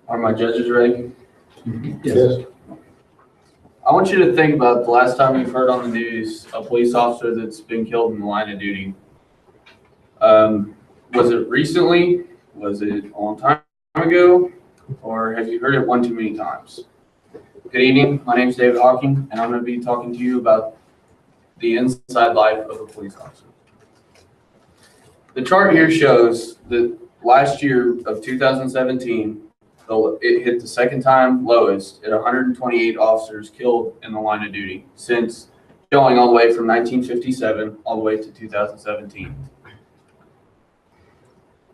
Are my judges ready? Yes. I want you to think about the last time you've heard on the news a police officer that's been killed in the line of duty. Was it recently? Was it a long time ago? Or have you heard it one too many times? Good evening. My name is David Hocking, and I'm going to be talking to you about the inside life of a police officer. The chart here shows that last year of 2017, it hit the second time lowest at 128 officers killed in the line of duty since going all the way from 1957 all the way to 2017.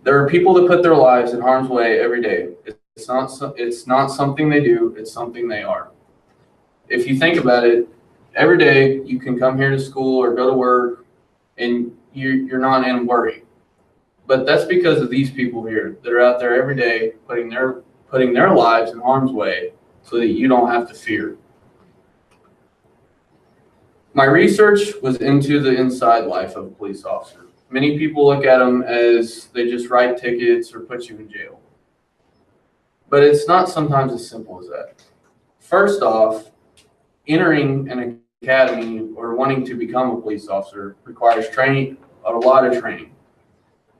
There are people that put their lives in harm's way every day. It's not something they do, it's something they are. If you think about it, every day you can come here to school or go to work and you're not in worry. But that's because of these people here that are out there every day putting their lives in harm's way so that you don't have to fear. My research was into the inside life of a police officer. Many people look at them as they just write tickets or put you in jail. But it's not sometimes as simple as that. First off, entering an academy or wanting to become a police officer requires training, a lot of training.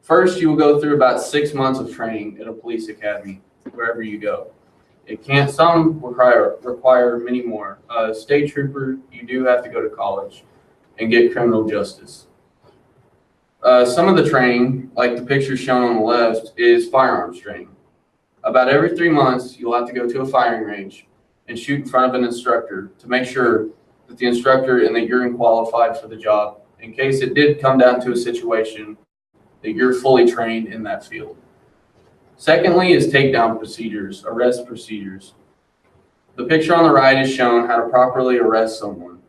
First, you will go through about 6 months of training at a police academy, wherever you go. Some require many more. State trooper, you do have to go to college and get criminal justice. Some of the training, like the picture shown on the left, is firearms training. About every 3 months, you'll have to go to a firing range and shoot in front of an instructor to make sure that the instructor and that you're qualified for the job in case it did come down to a situation that you're fully trained in that field. Secondly is takedown procedures, arrest procedures. The picture on the right is showing how to properly arrest someone.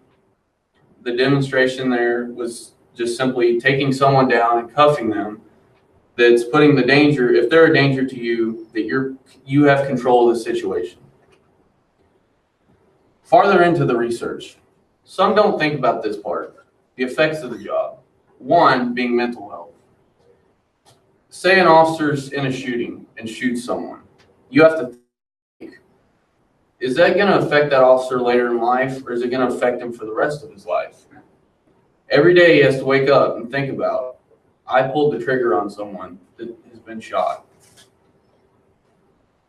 The demonstration there was just simply taking someone down and cuffing them. That's putting the danger, if they're a danger to you, that you have control of the situation. Farther into the research, some don't think about this part, the effects of the job. One being mental health. Say an officer's in a shooting and shoots someone. You have to think, is that going to affect that officer later in life, or is it going to affect him for the rest of his life? Every day he has to wake up and think about, I pulled the trigger on someone that has been shot.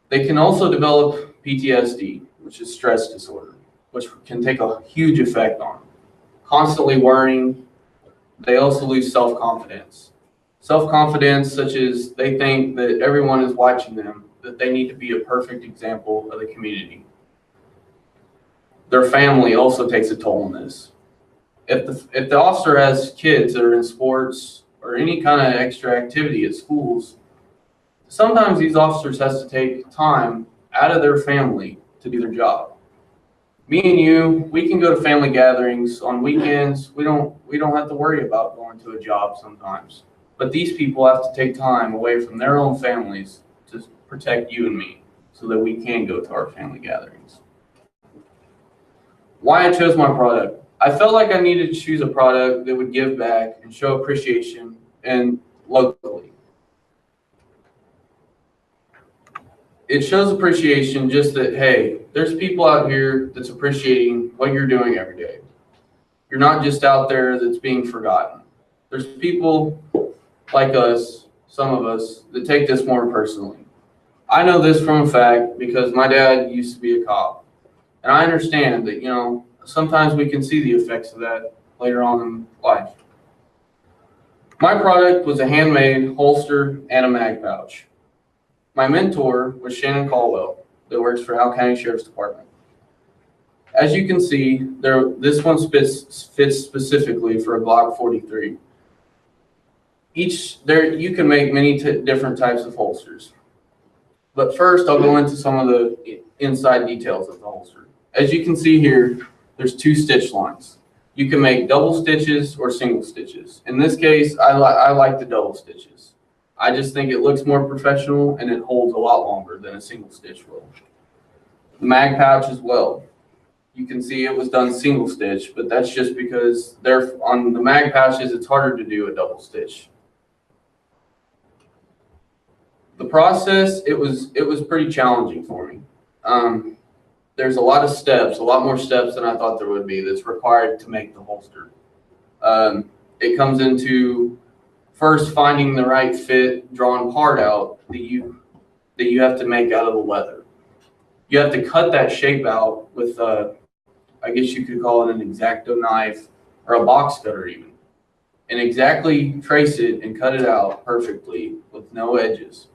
They can also develop PTSD, which is stress disorder, which can take a huge effect on them. Constantly worrying. They also lose self-confidence. Self-confidence, such as they think that everyone is watching them, that they need to be a perfect example of the community. Their family also takes a toll on this. If the officer has kids that are in sports or any kind of extra activity at schools, sometimes these officers has to take time out of their family to do their job. Me and you, we can go to family gatherings on weekends. We don't have to worry about going to a job sometimes. But these people have to take time away from their own families to protect you and me so that we can go to our family gatherings. Why I chose my product. I felt like I needed to choose a product that would give back and show appreciation and locally. It shows appreciation just that, hey, there's people out here that's appreciating what you're doing every day. You're not just out there that's being forgotten. There's people like us, some of us, that take this more personally. I know this from a fact because my dad used to be a cop. And I understand that, sometimes we can see the effects of that later on in life. My product was a handmade holster and a mag pouch. My mentor was Shannon Caldwell, that works for Howell County Sheriff's Department. As you can see, this one fits specifically for a Glock 43. You can make many different types of holsters. But first, I'll go into some of the inside details of the holster. As you can see here, there's 2 stitch lines. You can make double stitches or single stitches. In this case, I like the double stitches. I just think it looks more professional and it holds a lot longer than a single stitch will. The mag pouch as well. You can see it was done single stitch, but that's just because on the mag pouches, it's harder to do a double stitch. The process, it was pretty challenging for me. There's a lot of steps, a lot more steps than I thought there would be that's required to make the holster. It comes into first finding the right fit, drawn part out that you have to make out of the leather. You have to cut that shape out with I guess you could call it an X-Acto knife or a box cutter even, and exactly trace it and cut it out perfectly with no edges.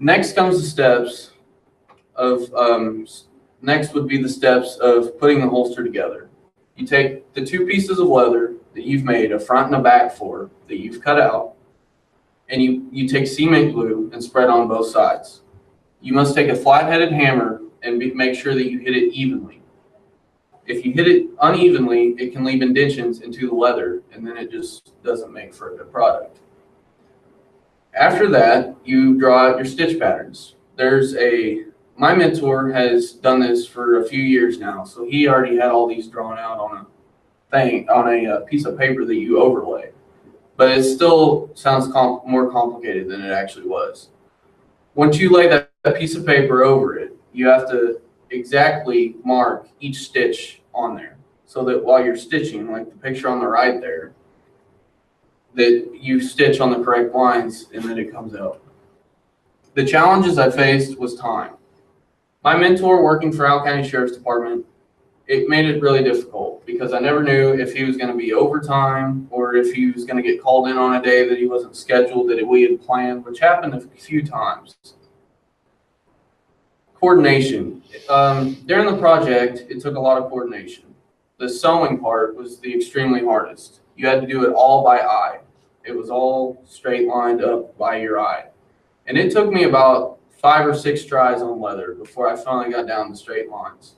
Next comes the steps of, next would be the steps of putting the holster together. You take the two pieces of leather that you've made, a front and a back for, that you've cut out, and you take cement glue and spread on both sides. You must take a flat-headed hammer and make sure that you hit it evenly. If you hit it unevenly, it can leave indentions into the leather, and then it just doesn't make for a good product. After that, you draw out your stitch patterns. My mentor has done this for a few years now, so he already had all these drawn out on a piece of paper that you overlay. But it still sounds more complicated than it actually was. Once you lay that piece of paper over it, you have to exactly mark each stitch on there, so that while you're stitching, like the picture on the right there, that you stitch on the correct lines and then it comes out. The challenges I faced was time. My mentor working for Allen County Sheriff's Department, it made it really difficult because I never knew if he was going to be overtime or if he was going to get called in on a day that he wasn't scheduled, that we had planned, which happened a few times. Coordination. During the project, it took a lot of coordination. The sewing part was the extremely hardest. You had to do it all by eye. It was all straight lined up by your eye. And it took me about 5 or 6 tries on leather before I finally got down the straight lines.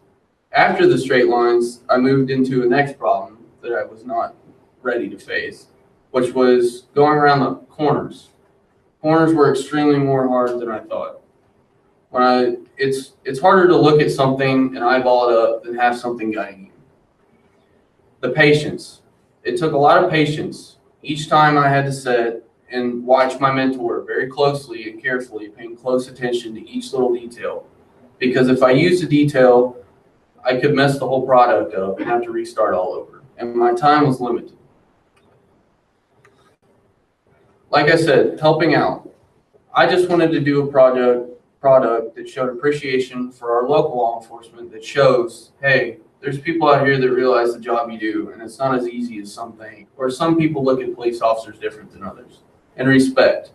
After the straight lines, I moved into the next problem that I was not ready to face, which was going around the corners. Corners were extremely more hard than I thought. It's harder to look at something and eyeball it up than have something guiding you. The patience. It took a lot of patience. Each time I had to sit and watch my mentor very closely and carefully, paying close attention to each little detail. Because if I used a detail, I could mess the whole product up and have to restart all over. And my time was limited. Like I said, helping out. I just wanted to do a product that showed appreciation for our local law enforcement, that shows, hey, there's people out here that realize the job you do, and it's not as easy as some think, or some people look at police officers different than others, and respect.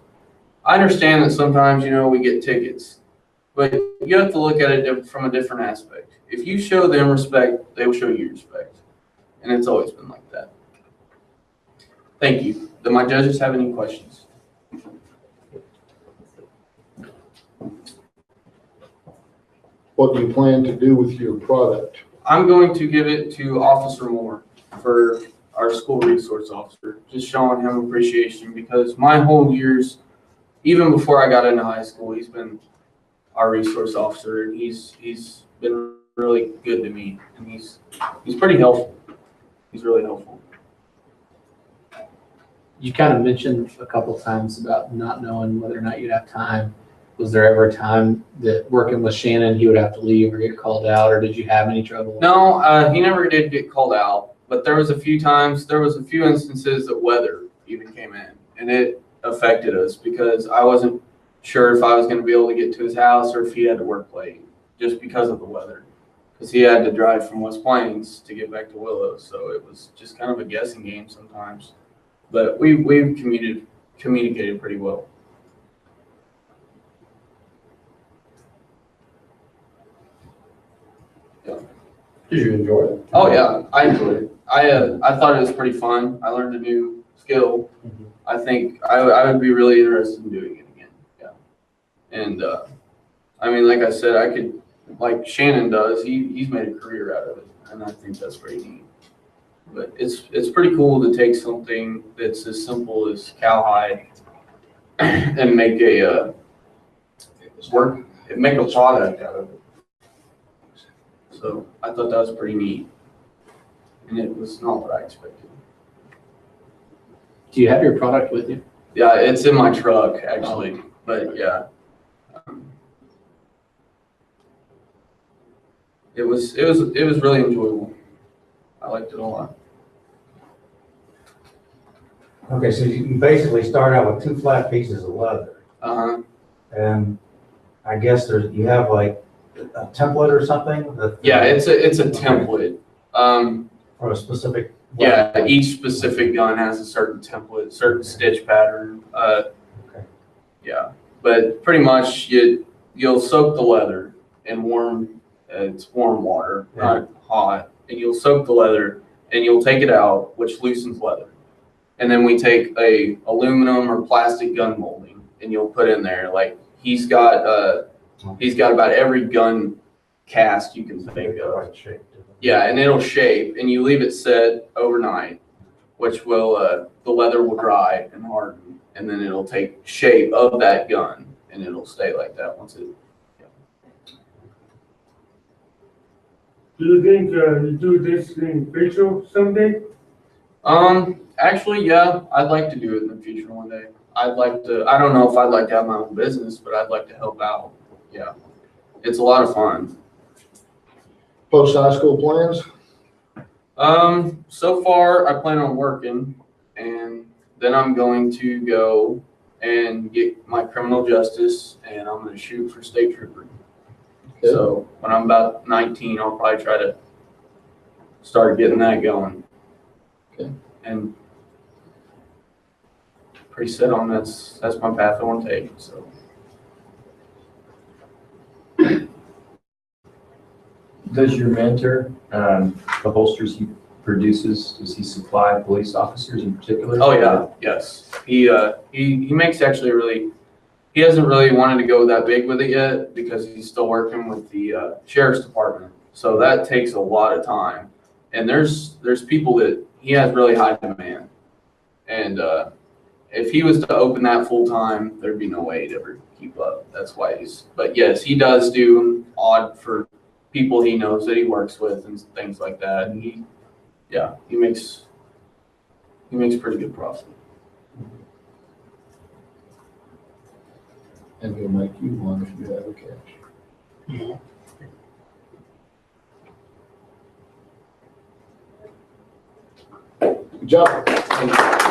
I understand that sometimes, we get tickets, but you have to look at it from a different aspect. If you show them respect, they will show you respect, and it's always been like that. Thank you. Do my judges have any questions? What do you plan to do with your product? I'm going to give it to Officer Moore for our school resource officer, just showing him appreciation, because my whole years, even before I got into high school, he's been our resource officer, and he's been really good to me, and he's pretty helpful. He's really helpful. You kind of mentioned a couple of times about not knowing whether or not you'd have time. Was there ever a time that working with Shannon, he would have to leave or get called out, or did you have any trouble? No, he never did get called out, but there was a few instances that weather even came in, and it affected us because I wasn't sure if I was going to be able to get to his house or if he had to work late just because of the weather, because he had to drive from West Plains to get back to Willow, so it was just kind of a guessing game sometimes. But we've communicated pretty well. Did you enjoy it? Oh yeah, I enjoyed it. I thought it was pretty fun. I learned a new skill. Mm-hmm. I think I would be really interested in doing it again. Yeah, and I mean, like I said, I could, like Shannon does. He's made a career out of it, and I think that's pretty neat. But it's pretty cool to take something that's as simple as cowhide and make a product out of it. So I thought that was pretty neat, and it was not what I expected. Do you have your product with you? Yeah, it's in my truck actually. But yeah, um, it was really enjoyable. I liked it a lot. Okay, so you basically start out with 2 flat pieces of leather, Uh-huh. and I guess you have like a template or something that. Yeah, it's a template. For a specific. Yeah, weapon. each specific gun has a certain template, certain stitch pattern. Okay. Yeah, but pretty much you'll soak the leather in warm, it's warm water, not hot, and you'll soak the leather and you'll take it out, which loosens leather. And then we take a aluminum or plastic gun molding and you'll put in there, like he's got about every gun cast you can think of. Right shape. Yeah, and it'll shape and you leave it set overnight, which will, the leather will dry and harden, and then it'll take shape of that gun, and it'll stay like that once it. Do you think you do this in future someday? Actually, yeah, I'd like to do it in the future one day. I'd like to, I don't know if I'd like to have my own business, but I'd like to help out. Yeah, it's a lot of fun. Post-high school plans? So far I plan on working, and then I'm going to go and get my criminal justice, and I'm going to shoot for state trooper. Okay. So when I'm about 19, I'll probably try to start getting that going. Okay. And pretty set on that's my path I want to take. So. Does your mentor, the holsters he produces, does he supply police officers in particular? Oh yeah, yes. He makes actually he hasn't really wanted to go that big with it yet because he's still working with the sheriff's department. So that takes a lot of time. And there's people that he has really high demand. And if he was to open that full time, there'd be no way he'd ever keep up. That's why but yes, he does do odd for people he knows that he works with and things like that. And he makes pretty good profit. And he'll make you one if you have a cash. Good job. Thank you.